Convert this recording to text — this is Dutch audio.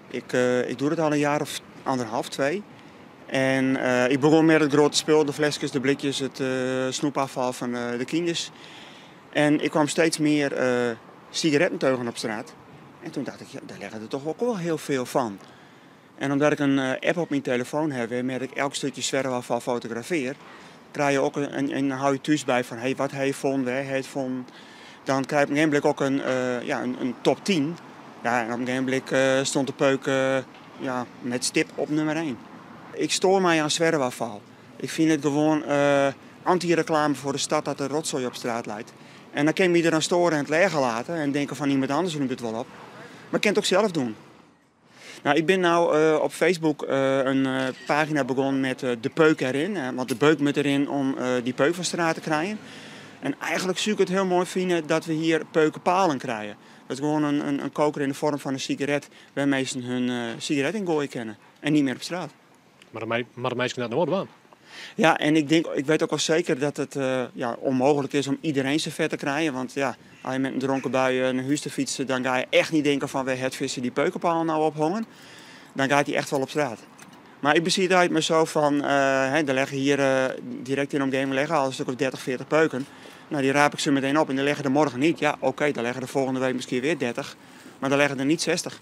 Ik doe het al een jaar of anderhalf, twee. En ik begon met het grote spul, de flesjes, de blikjes, het snoepafval van de kinders. En ik kwam steeds meer sigarettenteugen op straat. En toen dacht ik, ja, daar leggen er toch ook wel heel veel van. En omdat ik een app op mijn telefoon heb waarmee ik elk stukje zwerfafval fotografeer, krijg je ook en hou je thuis bij van hey, wat hij vond, waar hij het vond. Dan krijg je op een gegeven moment ook een top 10. Ja, en op een gegeven moment stond de peuk met stip op nummer 1. Ik stoor mij aan zwerfafval. Ik vind het gewoon anti-reclame voor de stad dat er rotzooi op straat lijkt. En dan kan je me er aan storen en het leger laten en denken van iemand anders doet het wel op. Maar ik kan het ook zelf doen. Nou, ik ben op Facebook een pagina begonnen met de peuk erin. Want de beuk moet erin om die peuk van straat te krijgen. En eigenlijk zou ik het heel mooi vinden dat we hier peukenpalen krijgen. Dat is gewoon een koker in de vorm van een sigaret waar mensen hun sigaret in gooien kennen. En niet meer op straat. Maar de meisje naar de orde aan. Ja, en ik weet ook wel zeker dat het onmogelijk is om iedereen zijn vet te krijgen. Want ja, als je met een dronken bui naar huis te fietsen, dan ga je echt niet denken van, het vissen die peukenpaal nou ophongen. Dan gaat hij echt wel op straat. Maar ik bezie het uit me zo van, er liggen hier direct in de omgeving al een stuk of 30, 40 peuken. Nou, die raap ik ze meteen op en die liggen er morgen niet. Ja, oké, dan liggen er volgende week misschien weer 30, maar dan liggen er niet 60.